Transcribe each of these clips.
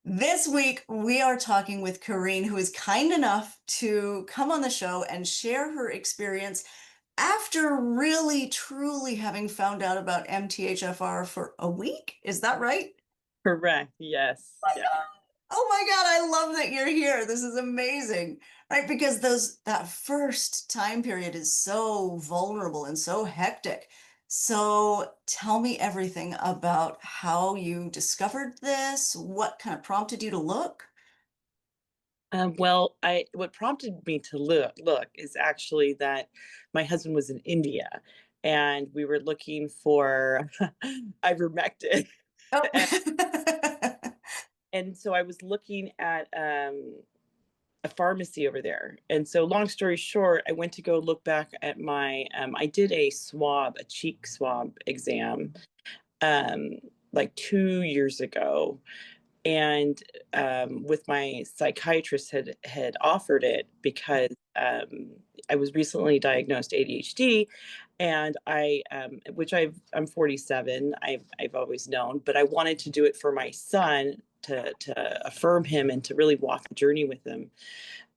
This week, we are talking with Karene, who is kind enough to come on the show and share her experience after really, truly having found out about MTHFR for a week. Is that right? Correct. Yes. My Yeah. God. Oh my God, I love that you're here. This is amazing, right? Because that first time period is so vulnerable and so hectic. So tell me everything about how you discovered this, what kind of prompted you to look. Well, I what prompted me to look is actually that my husband was in India, and we were looking for ivermectin, Oh. and, and so I was looking at a pharmacy over there. And so, long story short, I went to go look back at my. I did a cheek swab exam, um, like 2 years ago, and with my psychiatrist had offered it because I was recently diagnosed ADHD, and I'm 47. I've always known, but I wanted to do it for my son to affirm him and to really walk the journey with him.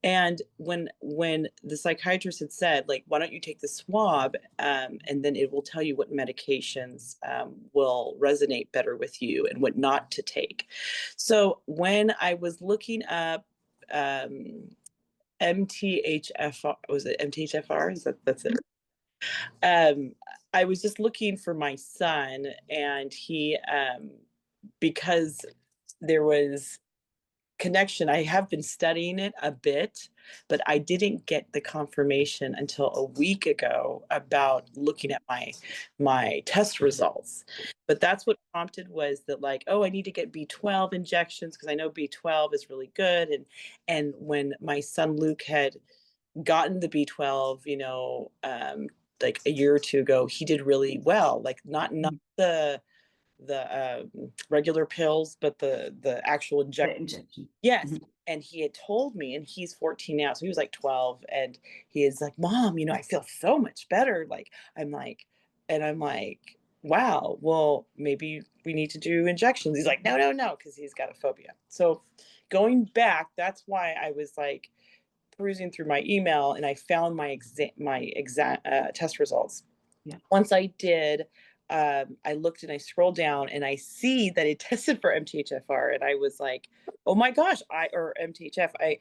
And when the psychiatrist had said, like, why don't you take the swab, and then it will tell you what medications will resonate better with you and what not to take. So when I was looking up MTHFR, was it MTHFR? That's it? Um, I was just looking for my son, and he because there was connection. I have been studying it a bit, but I didn't get the confirmation until a week ago about looking at my test results. But that's what prompted was that, like, oh, I need to get B12 injections because I know B12 is really good. And when my son Luke had gotten the B12, like a year or two ago, he did really well. Like, not the regular pills, but the actual The injection. injection. Yes. Mhm. And he had told me, and he's 14 now, so he was like 12, and he is like, Mom, I feel so much better. I'm like, wow, well, maybe we need to do injections. He's like, no, no, no, because he's got a phobia. So going back, that's why I was like perusing through my email, and I found my exact test results. Yeah. Once I did, I looked and I scrolled down and I see that it tested for MTHFR, and I was like, "Oh my gosh!" Or MTHF. I,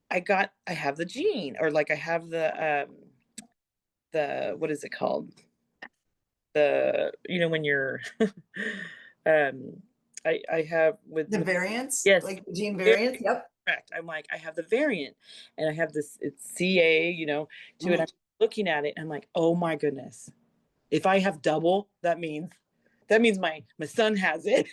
I have the gene, or like I have the what is it called? When you're, um, I have The variants, yes, like the gene very variants. Yep. correct. I'm like, I have the variant, and I have this. It's CA, to it. Mhm. I'm looking at it, and I'm like, oh my goodness. If I have double, that means my son has it.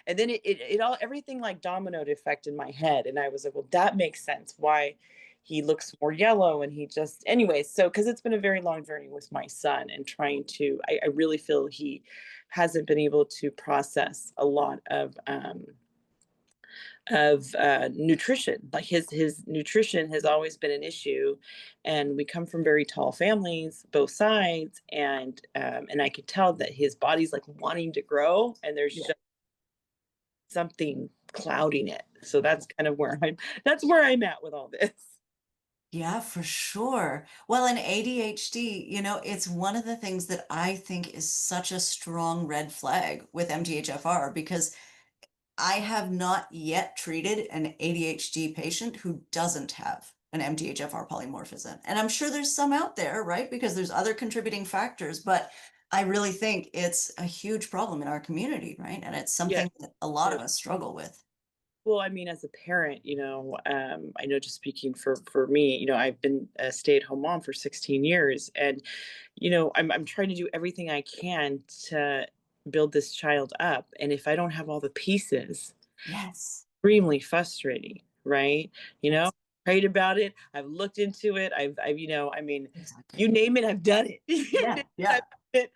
And then it all everything like dominoed effect in my head. And I was like, well, that makes sense why he looks more yellow. And he just anyway, so because it's been a very long journey with my son, and trying to I really feel he hasn't been able to process a lot of nutrition. Like his nutrition has always been an issue, and we come from very tall families, both sides, and I could tell that his body's like wanting to grow, and there's Yeah. just something clouding it. So that's where I'm at with all this. Yeah, for sure. Well, in ADHD, it's one of the things that I think is such a strong red flag with MTHFR because I have not yet treated an ADHD patient who doesn't have an MTHFR polymorphism. And I'm sure there's some out there, right? Because there's other contributing factors, but I really think it's a huge problem in our community, right? And it's Yeah. something that a lot of us struggle with. Well, I mean, as a parent, I know, just speaking for me, I've been a stay-at-home mom for 16 years, and I'm trying to do everything I can to build this child up, and if I don't have all the pieces, Yes. extremely frustrating, right? You know, Yes. prayed about it. I've looked into it. I mean, you Exactly. name it, I've done it. You Yeah. name it, I've Yeah. done it.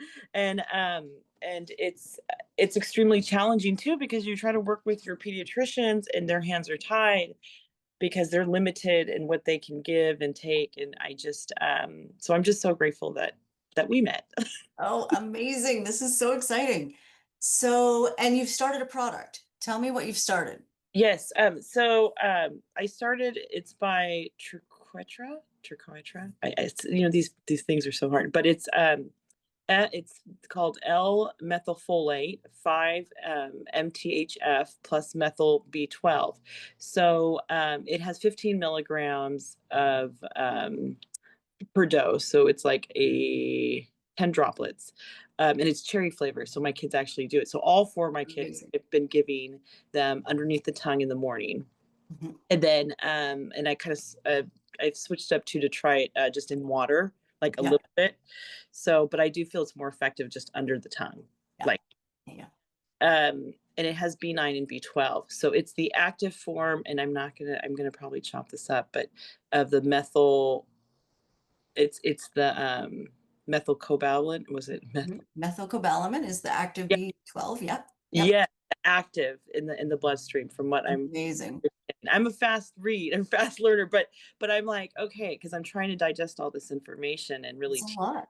And it's extremely challenging too, because you try to work with your pediatricians and their hands are tied because they're limited in what they can give and take. And so I'm just so grateful that we met. Oh, amazing. This is so exciting. So, and you've started a product. Tell me what you've started. Yes. I started. It's by Triquetra. These things are so hard, but it's called L-methylfolate 5 MTHF plus methyl B12. So it has 15 milligrams of per dose. So it's like a 10 droplets. And it's cherry flavor. So my kids actually do it. So all four of my kids Amazing. have been giving them underneath the tongue in the morning. Mhm. And then, and I kind of, I've switched up to try it just in water, like a Yeah, little bit. So, but I do feel it's more effective just under the tongue. yeah, Like, yeah. and it has B9 and B12. So it's the active form, and I'm gonna probably chop this up, but of the methyl, it's the methylcobalamin. Was it Mhm. methyl? Methylcobalamin is the active Yeah, B12. Yep, yep. yeah, active in the bloodstream from what Amazing. I'm a fast read, I'm a fast learner, but I'm like, okay, because I'm trying to digest all this information and It's really a lot.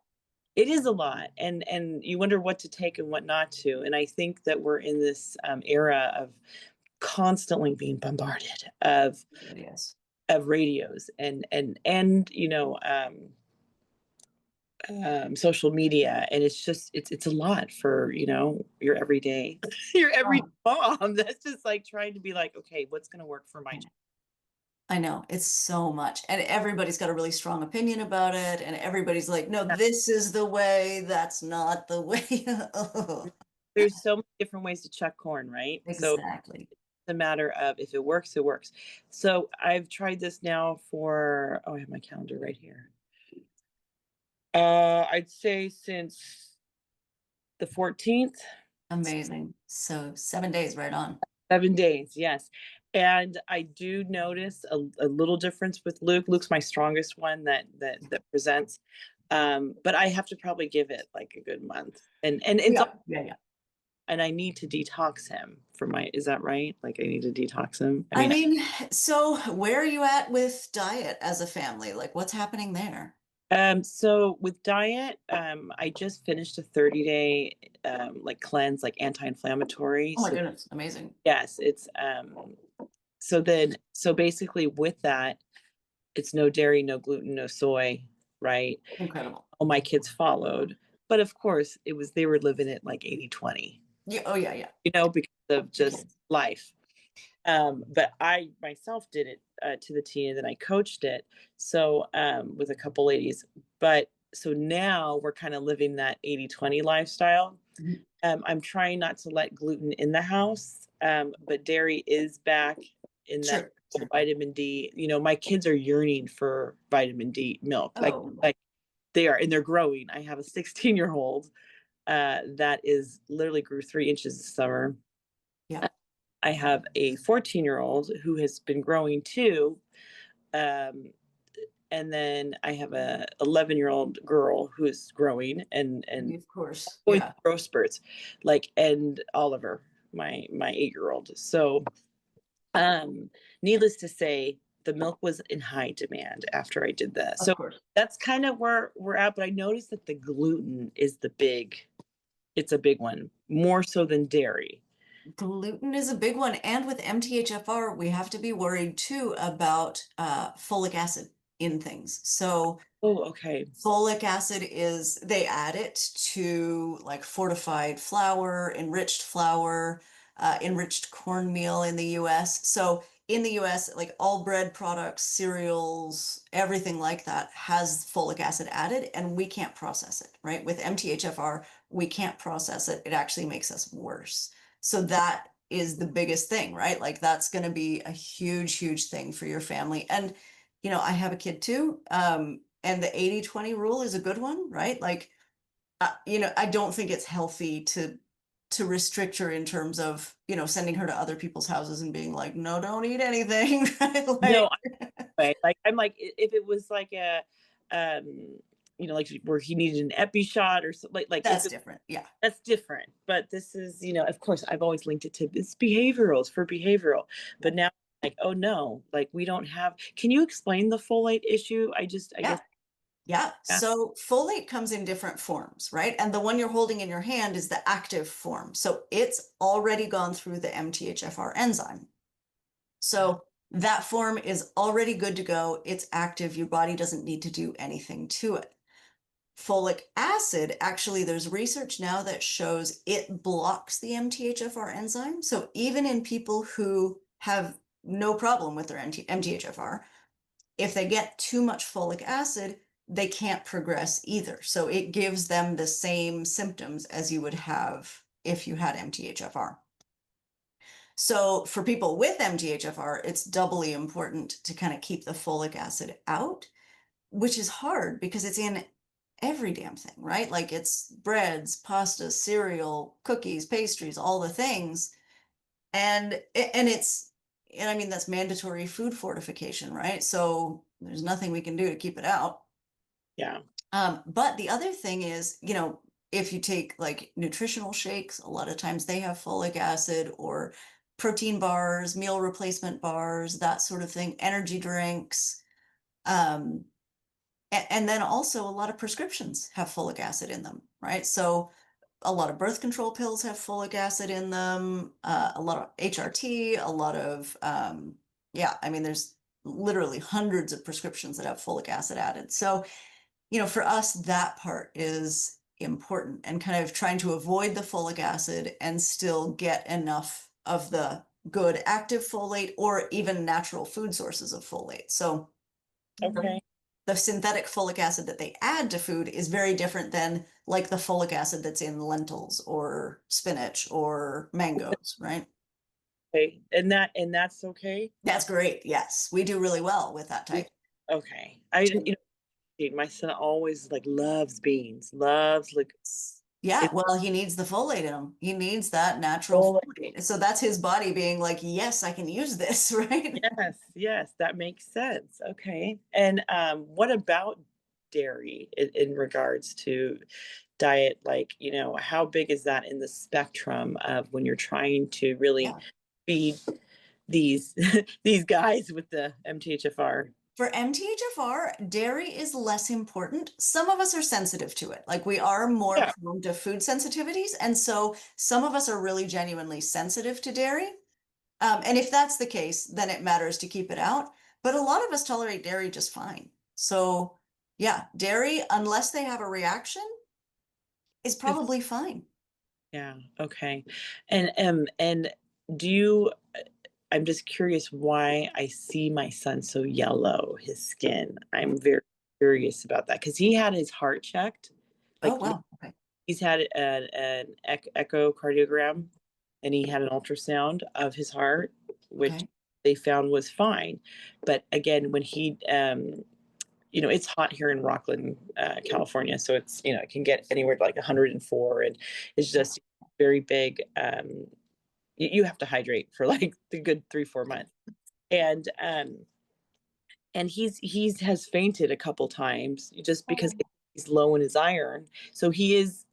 it is a lot, and you wonder what to take and what not to. And I think that we're in this era of constantly being bombarded Yes. of radios and social media, and it's just it's a lot for your everyday your everyday Oh, mom that's just like trying to be like, okay, what's going to work for my I child. know. I know. It's so much. And everybody's got a really strong opinion about it. And everybody's like, no, this is the way. That's not the way. Oh, There's so many different ways to chuck corn, right? So it's exactly. a matter of if it works, it works. So I've tried this now for, oh, I have my calendar right here. I'd say since the 14th. Amazing. So 7 days right on. 7 days, yes. And I do notice a little difference with Luke. Luke's my strongest one that presents. But I have to probably give it like a good month. And it's Yeah, yeah, yeah. and I need to detox him from my, is that right? Like I need to detox him. I I mean, mean, so where are you at with diet as a family? Like, what's happening there? so with diet, I just finished a 30-day like cleanse, like anti-inflammatory. Oh my So goodness, amazing. yes, it's so basically with that, it's no dairy, no gluten, no soy, right? Incredible. All my kids followed. But of course, they were living it like 80-20, Yeah, oh yeah, yeah. because of The just kids. life. But I myself did it to the T, and then I coached it. So with a couple ladies. But so now we're kind of living that 80-20 lifestyle. Mhm. I'm trying not to let gluten in the house, but dairy is back in that Sure, sure. vitamin D. My kids are yearning for vitamin D milk, Oh, like they are, and they're growing. I have a 16-year-old that is literally grew 3 inches this summer. yeah. I have a 14-year-old who has been growing too. Um, and then I have a 11-year-old girl who is growing and Of course. going Yeah. through growth spurts, like, and Oliver, my 8-year-old. So, um, needless to say, the milk was in high demand after I did that. Of So course. that's kind of where we're at. But I noticed that the gluten is it's a big one, more so than dairy. Gluten is a big one. And with MTHFR, we have to be worried too about folic acid in things. So Oh, okay. folic acid is, they add it to like fortified flour, enriched cornmeal in the US. So in the US, like all bread products, cereals, everything like that has folic acid added, and we can't process it, right? With MTHFR, we can't process it. It actually makes us worse. So that is the biggest thing, right? Like that's going to be a huge, huge thing for your family. And, I have a kid too. And the 80-20 rule is a good one, right? Like, I don't think it's healthy to restrict her in terms of, sending her to other people's houses and being like, no, don't eat anything, right? No, Like, like I'm like, if it was like like where he needed an epi shot or something, like if that's it, different. Yeah. that's different. But this is, of course, I've always linked it to it's behavioral, it's for behavioral. Yeah. But now, like, oh no, like we don't have. Can you explain the folate issue? I Yeah. guess. Yeah. Yeah. So folate comes in different forms, right? And the one you're holding in your hand is the active form. So it's already gone through the MTHFR enzyme. So that form is already good to go. It's active. Your body doesn't need to do anything to it. Folic acid, actually, there's research now that shows it blocks the MTHFR enzyme. So even in people who have no problem with their MTHFR, if they get too much folic acid, they can't progress either. So it gives them the same symptoms as you would have if you had MTHFR. So for people with MTHFR, it's doubly important to kind of keep the folic acid out, which is hard because it's in every damn thing, right? Like it's breads, pasta, cereal, cookies, pastries, all the things. And it's and I mean that's mandatory food fortification, right? So there's nothing we can do to keep it out. Yeah. But the other thing is, if you take like nutritional shakes, a lot of times they have folic acid or protein bars, meal replacement bars, that sort of thing, energy drinks. Um, and then also a lot of prescriptions have folic acid in them, right? So a lot of birth control pills have folic acid in them, a lot of HRT, a lot of, yeah, I mean, there's literally hundreds of prescriptions that have folic acid added. So, for us, that part is important and kind of trying to avoid the folic acid and still get enough of the good active folate or even natural food sources of folate. So, Okay. the synthetic folic acid that they add to food is very different than like the folic acid that's in lentils or spinach or mangoes, right? Okay. And that's okay. That's great. Yes, we do really well with that Yeah. type. Okay. My son always like loves beans, loves like Yeah, it's well, he needs the folate in him. He needs that natural all like, folate. So that's his body being like, yes, I can use this, right? yes, yes, that makes sense. Okay. And what about dairy in regards to diet? Like, how big is that in the spectrum of when you're trying to really Yeah. feed these these guys with the MTHFR? For MTHFR, dairy is less important. Some of us are sensitive to it. Like we are more Yeah. prone to food sensitivities. And so some of us are really genuinely sensitive to dairy. And if that's the case, then it matters to keep it out. But a lot of us tolerate dairy just fine. So yeah, dairy, unless they have a reaction, is probably fine. Yeah, okay. And do you I'm just curious why I see my son so yellow, his skin. I'm very curious about that because he had his heart checked. Oh, Like wow. Okay. he's had an echocardiogram and he had an ultrasound of his heart, which Okay. they found was fine. But again, when it's hot here in Rockland, California, so it can get anywhere to like 104, and it's just very big. You have to hydrate for like the good 3-4 months, and he's has fainted a couple times just because Oh. he's low in his iron, so he is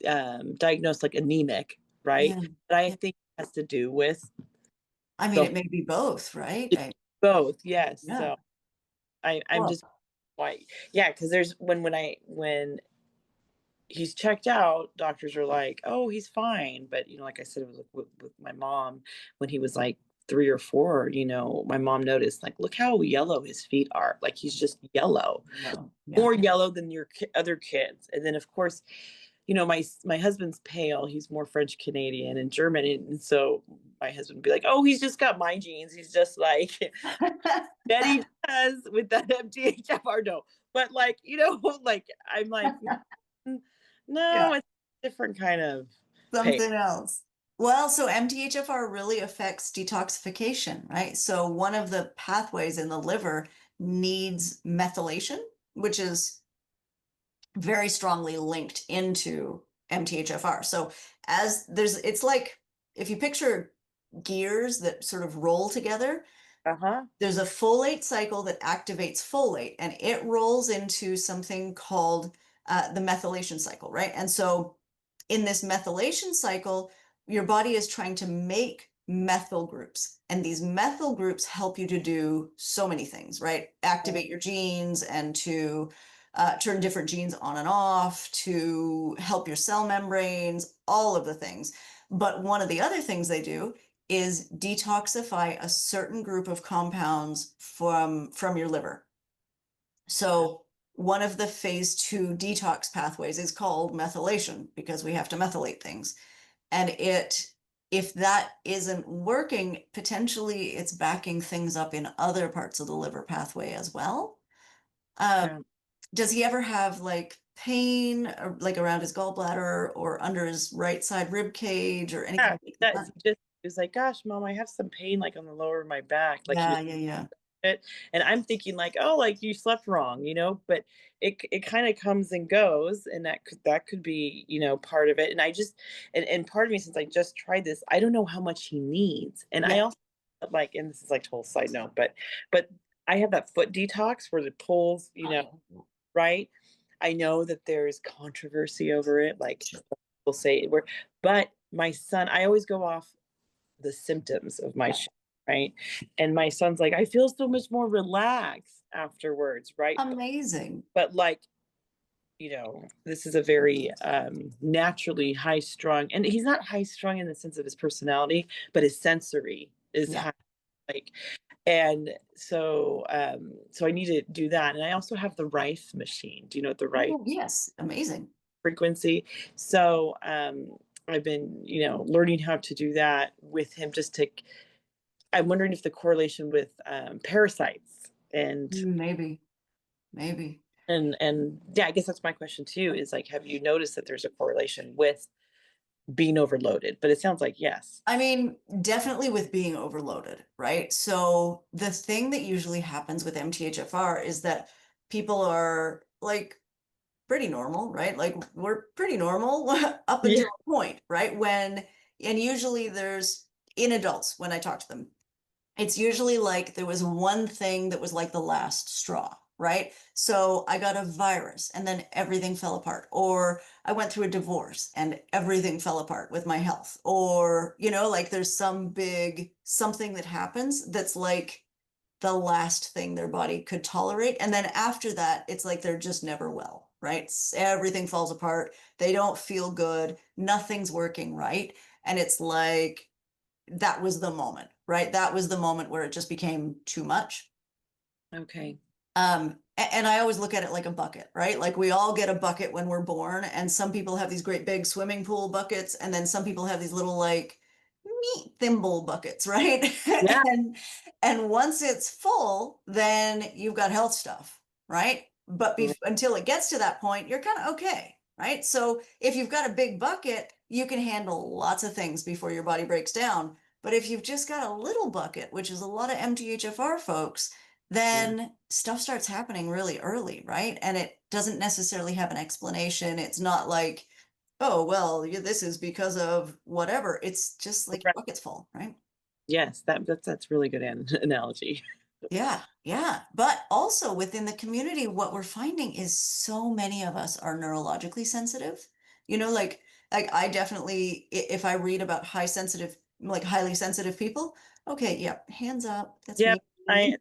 diagnosed like anemic, right? Yeah. But I Yeah. think it has to do with I mean, the it may be both, right? both, yes. Yeah. So I'm Well, just why, yeah, because there's when he's checked out, doctors are like, "Oh, he's fine." But like I said, it was like with my mom when he was like 3 or 4. My mom noticed like, look how yellow his feet are. Like he's just yellow, no. Yeah. more yellow than your other kids. And then of course, my husband's pale. He's more French Canadian and German, and so my husband would be like, "Oh, he's just got my genes. He's just like Betty does with that MTHFR." No, but like like I'm like no, Yeah. it's a different kind of pain. Something else. Well, so MTHFR really affects detoxification, right? So one of the pathways in the liver needs methylation, which is very strongly linked into MTHFR. So it's like if you picture gears that sort of roll together, Uh-huh. there's a folate cycle that activates folate and it rolls into something called the methylation cycle, right? And so in this methylation cycle, your body is trying to make methyl groups. And these methyl groups help you to do so many things, right? Activate your genes and to turn different genes on and off, to help your cell membranes, all of the things. But one of the other things they do is detoxify a certain group of compounds from your liver. So one of the phase 2 detox pathways is called methylation because we have to methylate things. And if that isn't working, potentially it's backing things up in other parts of the liver pathway as well. Um, Yeah. does he ever have like pain or, like around his gallbladder or under his right side rib cage or Yeah, anything like that that? he was like, "Gosh, mom, I have some pain like on the lower of my back." Like he was Yeah, yeah, yeah. it, and I'm thinking like, "Oh, like you slept wrong," but it kind of comes and goes, and that could be, part of it. And I just and part of me, since I just tried this, I don't know how much he needs. And I Yeah. also like, and this is like total side note, but I have that foot detox where it pulls, right? I know that there's controversy over it, like Sure. people say it work, but my son, I always go off the symptoms of my shit, right? And my son's like, I feel so much more relaxed afterwards, right? Amazing. But like, this is a very naturally high strung, and he's not high strung in the sense of his personality, but his sensory is Yeah. high. Like, and so I need to do that. And I also have the Rife machine. Do you know what the Rife Oh, yes. Amazing. frequency? So I've been, learning how to do that with him. I'm wondering if the correlation with parasites Maybe, maybe. and yeah, I guess that's my question too. Is like, have you noticed that there's a correlation with being overloaded? But it sounds like yes. I mean, definitely with being overloaded, right? So the thing that usually happens with MTHFR is that people are like pretty normal, right? Like we're pretty normal up Yeah. until a point, right? And usually there's in adults when I talk to them, it's usually like there was one thing that was like the last straw, right? So I got a virus and then everything fell apart. Or I went through a divorce and everything fell apart with my health. Or, like there's some big something that happens that's like the last thing their body could tolerate. And then after that, it's like they're just never well, right? Everything falls apart. They don't feel good. Nothing's working right. And it's like, that was the moment, right? That was the moment where it just became too much. Okay. And I always look at it like a bucket, right? Like we all get a bucket when we're born, and some people have these great big swimming pool buckets, and then some people have these little like meat thimble buckets, right? Yeah. And once it's full, then you've got health stuff, right? But until it gets to that point, you're kind of okay, right? So if you've got a big bucket, you can handle lots of things before your body breaks down. But if you've just got a little bucket, which is a lot of MTHFR folks, Yeah. then stuff starts happening really early, right? And it doesn't necessarily have an explanation. It's not like, oh, well, this is because of whatever. It's just like your Right. bucket's full, right? Yes, that's really good analogy. Yeah, yeah. But also within the community, what we're finding is so many of us are neurologically sensitive. Like I definitely, if I read about like highly sensitive people, okay, yeah, hands up, that's Yep. me. I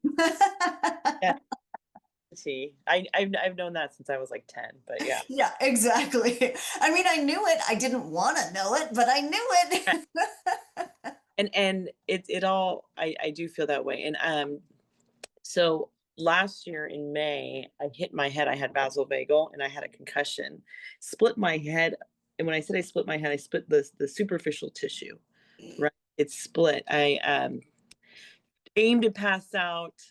Yeah. I've known that since I was like 10, but yeah. Yeah, exactly. I mean, I knew it. I didn't want to know it, but I knew it. And it all I do feel that way. And so last year in May, I hit my head. I had vasovagal and I had a concussion. Split my head. And when I said I split my head, I split the superficial tissue, right? It's split. I aimed to pass out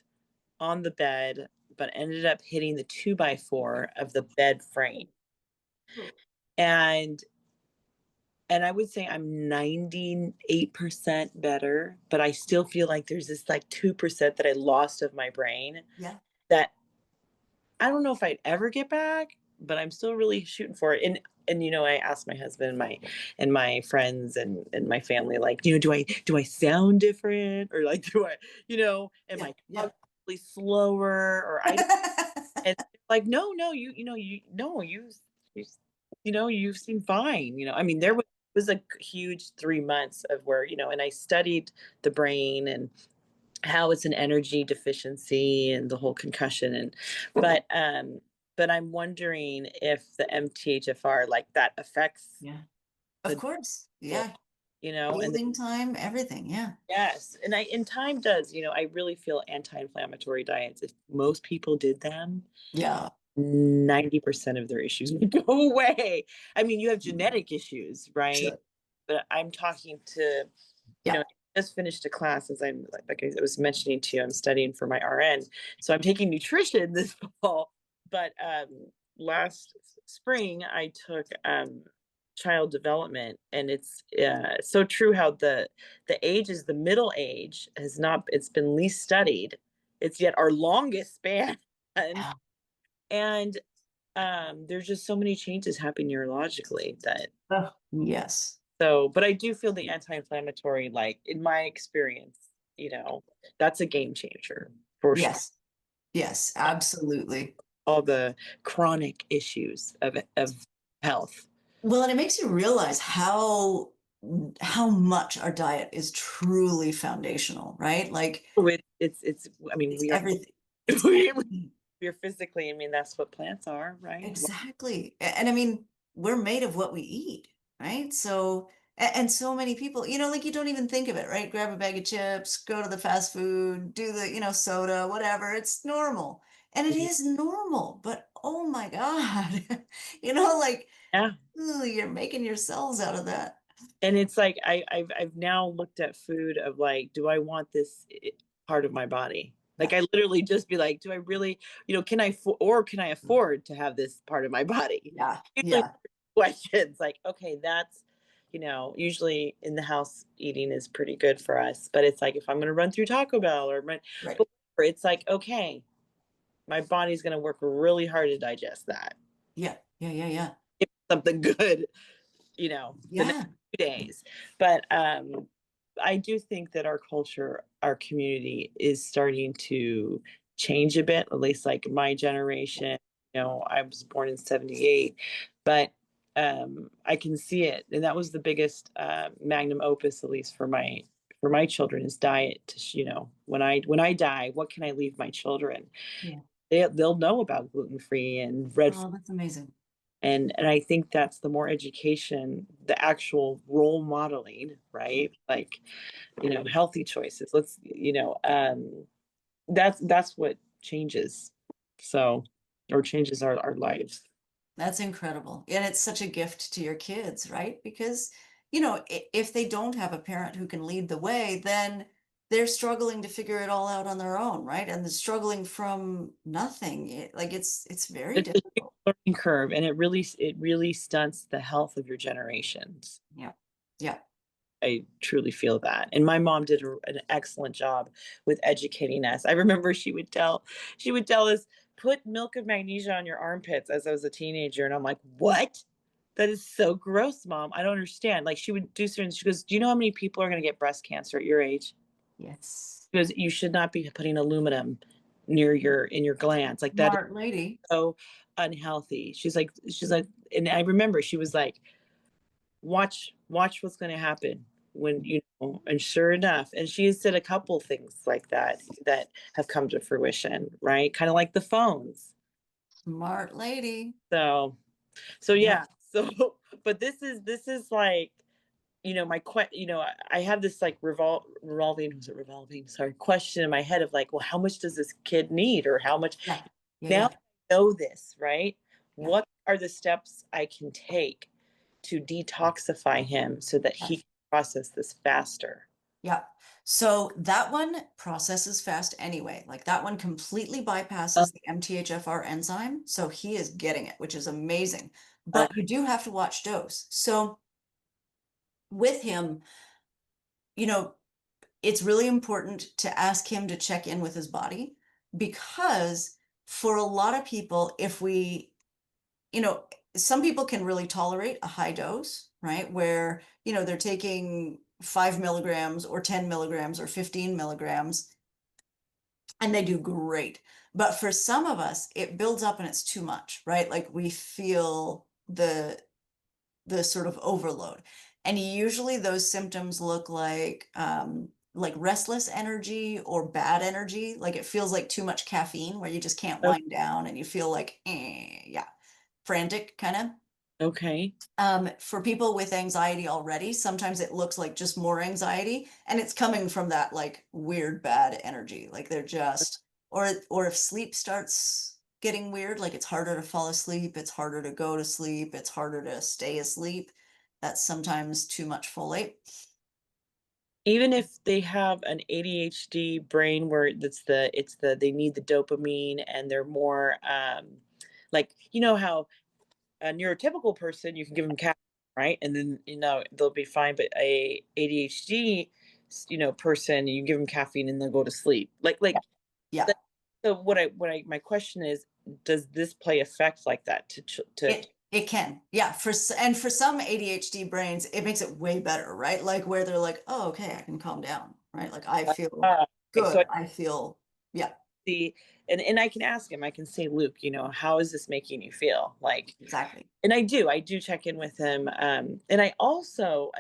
on the bed, but ended up hitting the 2x4 of the bed frame. And I would say I'm 98% better, but I still feel like there's this like 2% that I lost of my brain Yeah. that I don't know if I'd ever get back, but I'm still really shooting for it. And I asked my husband and my friends and my family, like, do I sound different, or like am Yeah, I yeah. cognitively slower, or I don't, and like, no, you no, you seem fine. I mean, there was a huge 3 months of where, and I studied the brain and how it's an energy deficiency and the whole concussion. But but I'm wondering if the MTHFR, like, that affects Yeah. Of the course. diet, Yeah. and Healing time, everything. Yeah. yes, and time does, I really feel anti-inflammatory diets, if most people did them, Yeah. 90% of their issues would go away. I mean, you have Mhm. genetic issues, right? Sure. But I'm talking to, Yeah. I just finished a class, as I'm like I was mentioning to you, I'm studying for my RN. So I'm taking nutrition this fall. But last spring I took child development, and it's so true how the age is the middle age has not, it's been least studied. It's yet our longest span. Yeah. And there's just so many changes happening neurologically that, Oh, yes. so, but I do feel the anti-inflammatory, like in my experience, you know, that's a game changer for sure. Yes. Yes, absolutely. All the chronic issues of health. Well, and it makes you realize how much our diet is truly foundational, right? Like Oh, it's I mean, it's we are everything. It's we everything. are physically, I mean, that's what plants are, right? Exactly. And I mean, we're made of what we eat, right? So, and so many people, like you don't even think of it, right? Grab a bag of chips, go to the fast food, do the, soda, whatever. It's normal. And it Mhm. is normal, but oh my God, like, Yeah. ooh, you're making your cells out of that. And it's like I've now looked at food of like, do I want this part of my body? Like, Yeah. I literally just be like, do I really, can can I afford to have this part of my body? Yeah. Usually Yeah. questions like, okay, that's, usually in the house eating is pretty good for us, but it's like if I'm going to run through Taco Bell or Right. but it's like, okay, my body's going to work really hard to digest that. Yeah. Yeah. Yeah. Yeah. Give me something good, the next Yeah. 2 days. But I do think that our culture, our community is starting to change a bit, at least like my generation. I was born in 78, but I can see it. And that was the biggest magnum opus, at least for my children, is diet. When I die, what can I leave my children? Yeah. They'll know about gluten free and red, Oh, that's amazing. and I think that's the more education, the actual role modeling, right? Like, healthy choices. That's what changes. So, or changes our lives. That's incredible. And it's such a gift to your kids, right? Because, if they don't have a parent who can lead the way, then they're struggling to figure it all out on their own, right? And they're struggling from nothing. It's very It's a huge difficult. learning curve, and it really stunts the health of your generations. Yeah. Yeah. I truly feel that. And my mom did an excellent job with educating us. I remember she would tell us, put milk of magnesia on your armpits, as I was a teenager. And I'm like, what? That is so gross, mom. I don't understand. Like, she would do certain, she goes, do you know how many people are going to get breast cancer at your age? Yes. Because you should not be putting aluminum in your glands. Like, that is Smart lady. so unhealthy. She's like, and I remember she was like, watch what's going to happen when, and sure enough, and she has said a couple things like that have come to fruition, right? Kind of like the phones. Smart lady. So Yeah. yeah. So but this is like, I have this like revolving, was it revolving, sorry, question in my head of like, well, how much does this kid need, or how much, Yeah. Yeah. now Yeah. that I know this, right? Yeah. What are the steps I can take to detoxify him so that Yeah. he can process this faster? Yeah. So that one processes fast anyway. Like that one completely Oh, bypasses the MTHFR enzyme. So he is getting it, which is amazing. But okay. you do have to watch dose. So with him, you know, it's really important to ask him to check in with his body because for a lot of people, if we, you know, some people can really tolerate a high dose, right? Where, they're taking 5 milligrams or 10 milligrams or 15 milligrams and they do great. But for some of us, it builds up and it's too much, right? Like we feel the sort of overload. And usually those symptoms look like like restless energy or bad energy. Like it feels like too much caffeine where you just can't Oh, wind down and you feel like, yeah, frantic kind of. okay. For people with anxiety already, sometimes it looks like just more anxiety, and it's coming from that like weird bad energy. Like they're just, or if sleep starts getting weird, like it's harder to fall asleep, it's harder to go to sleep, it's harder to stay asleep. That's sometimes too much folate. Even if they have an ADHD brain where it's the they need the dopamine and they're more like you know how a neurotypical person you can give them caffeine, right? And then they'll be fine, but a ADHD person you give them caffeine and they'll go to sleep. Yeah. Yeah. Like so what I my question is, does this play effect like that to It can. Yeah, and for some ADHD brains, it makes it way better, right? Like where they're like, "Oh, okay, I can calm down." Right? Like I feel okay, so good. I I feel yeah, see and I can ask him, I can say, Luke, how is this making you feel? Like exactly. and I do check in with him. And I also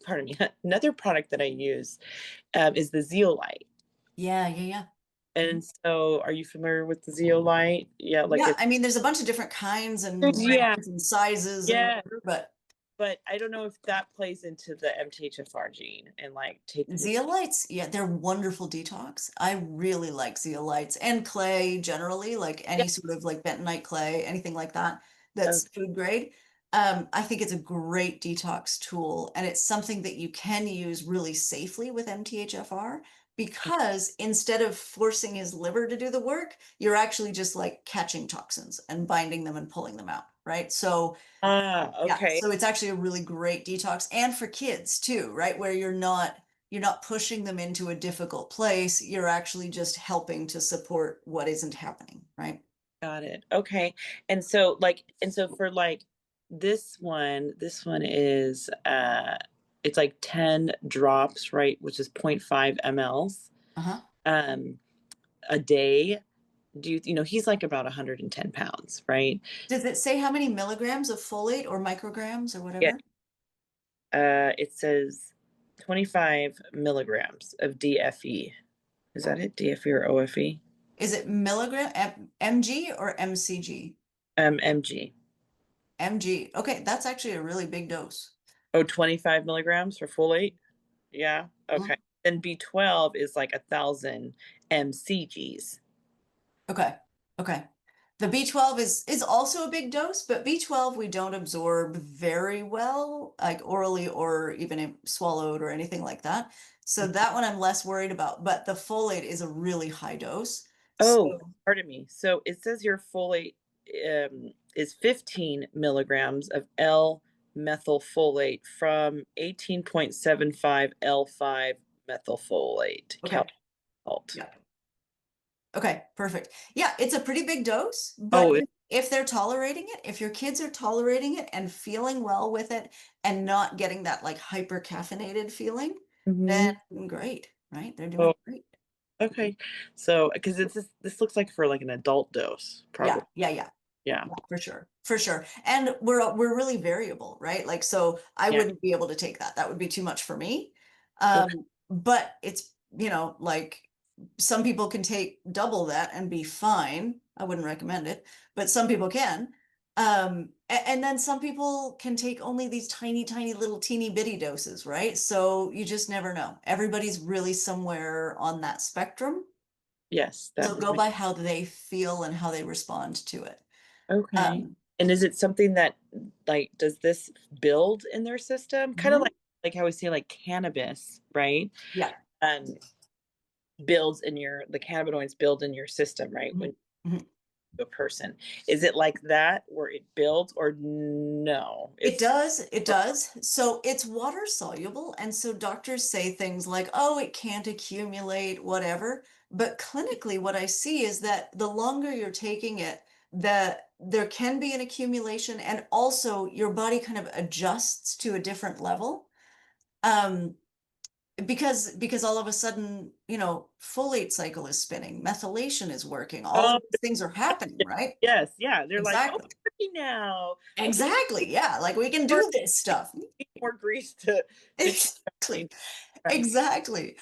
pardon me, another product that I use is the Zeolite. Yeah, yeah, yeah. Mhm. And so, are you familiar with the Zeolite? Yeah, like Yeah, it's I mean, there's a bunch of different kinds and yeah, brands and sizes and yeah. whatever, but But I don't know if that plays into the MTHFR gene and like taking. zeolites, yeah, they're wonderful detox. I really like zeolites and clay generally, like Yeah. any sort of like bentonite clay, anything like that Okay. that's food grade. I think it's a great detox tool, and it's something that you can use really safely with MTHFR because instead of forcing his liver to do the work, you're actually just like catching toxins and binding them and pulling them out, right? So yeah, Okay. so it's actually a really great detox and for kids too, right? Where you're not pushing them into a difficult place, you're actually just helping to support what isn't happening, right? Got it. Okay. And so for like this one is it's like 10 drops, right, which is zero point 0.5 mLs Uh-huh. um a day. He's like about 110 pounds, right? Does it say how many milligrams of folate or micrograms or Yeah. whatever? It says 25 milligrams of DFE. Is that it? DFE or OFE? Is it mg or mcg? MG. Mg. Okay, that's actually a really big dose. Oh, 25 milligrams for folate. Yeah. Okay. Mhm. Then B12 is like 1,000 mcgs. Okay. Okay. The B12 is also a big dose, but B12 we don't absorb very well, like orally or even swallowed or anything like that. So that one I'm less worried about, but the folate is a really high dose. Oh, So, pardon me. So it says here folate is 15 milligrams of L-methylfolate from 18.75 L5 methylfolate okay. salt. Yeah. Okay, perfect. Yeah, it's a pretty big dose, but Oh, if they're tolerating it, if your kids are tolerating it and feeling well with it and not getting that like hyper caffeinated feeling, then mhm. great, right? They're doing Oh, great. okay. So, because this looks like for like an adult dose, Yeah, probably. yeah, yeah. Yeah. Yeah, for sure. For sure. And we're really variable, right? Like so I Yeah. wouldn't be able to take that. That would be too much for me. Okay. But it's, like some people can take double that and be fine. I wouldn't recommend it, but some people can. And then some people can take only these tiny, tiny little teeny bitty doses, right? So you just never know. Everybody's really somewhere on that spectrum. Yes, that So would go make by how they feel and how they respond to it. okay. Um, And is it something that like does this build in their system? Kind of mhm. like how we say like cannabis, right? Yeah. Um, builds in your the cannabinoids build in your system, right? When Mhm. Mhm. a person. Is it like that where it builds or no? It It's does, it does. So it's water soluble. And so doctors say things like, oh, it can't accumulate, whatever. But clinically, what I see is that the longer you're taking it, that there can be an accumulation and also your body kind of adjusts to a different level. Um, because all of a sudden, folate cycle is spinning, methylation is working, all oh of these things are happening, right? yes, yeah. They're like, oh, Exactly. it's working now. Okay, Exactly. Yeah. Like we can do this stuff. more grease to keep Exactly. going. Right. Exactly.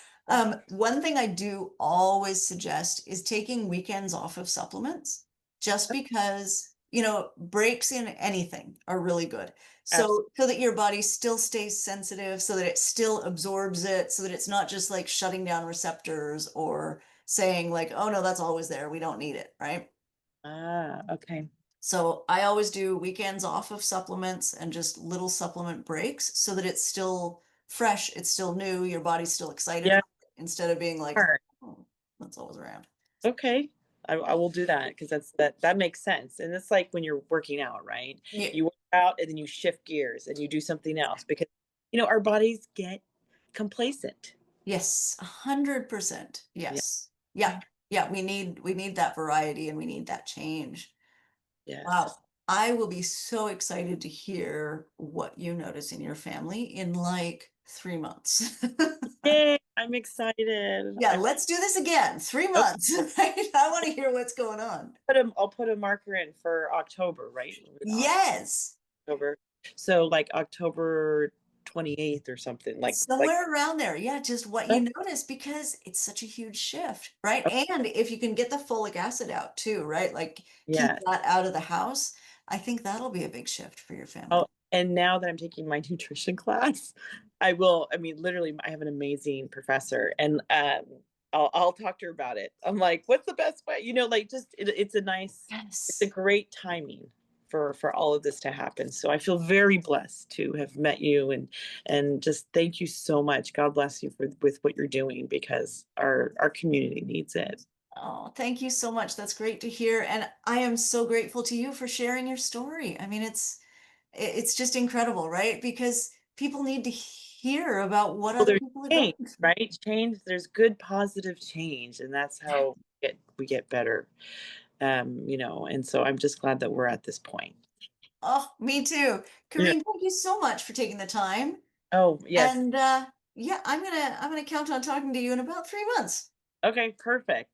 One thing I do always suggest is taking weekends off of supplements just because, breaks in anything are really good. Absolutely. So that your body still stays sensitive, so that it still absorbs it, so that it's not just like shutting down receptors or saying like, oh no, that's always there. We don't need it, right? Ah, okay. So I always do weekends off of supplements and just little supplement breaks so that it's still fresh, it's still new, your body's still excited Yeah. for it instead of being like, Smart. oh, that's always around. Okay. I will do that because that makes sense. And it's like when you're working out, right? Yeah. You work out and then you shift gears and you do something else because our bodies get complacent. Yes, 100%. Yeah. Yes. Yeah. Yeah, we need that variety and we need that change. Yes. Wow. I will be so excited to hear what you notice in your family in like 3 months. Yay, I'm excited. Yeah, let's do this again. Three Okay, months, right? I want to hear what's going on. I'll put a marker in for October, right? Yes, October. So like October 28th or something. Like somewhere around there. Yeah, just what oh, you notice because it's such a huge shift, right? oh, And if you can get the folic acid out too, right? Like keep yes. that out of the house, I think that'll be a big shift for your Oh, family. and now that I'm taking my nutrition class, I will. I mean, literally, I have an amazing professor, and I'll talk to her about it. I'm like, what's the best way? Like just it's a Yes. great timing for all of this to happen. So I feel very blessed to have met you, and just thank you so much. God bless you for with what you're doing because our community needs it. Oh, thank you so much. That's great to hear. And I am so grateful to you for sharing your story. I mean, it's just incredible, right? Because people need to hear about what Well, other there's people are change, going through. right? Change. There's good, positive change, and that's how we get better. And so I'm just glad that we're at this point. Oh, me too. Yeah. Karene, thank you so much for taking the time. Oh, yes. And yeah, I'm gonna count on talking to you in about 3 months. Okay, perfect.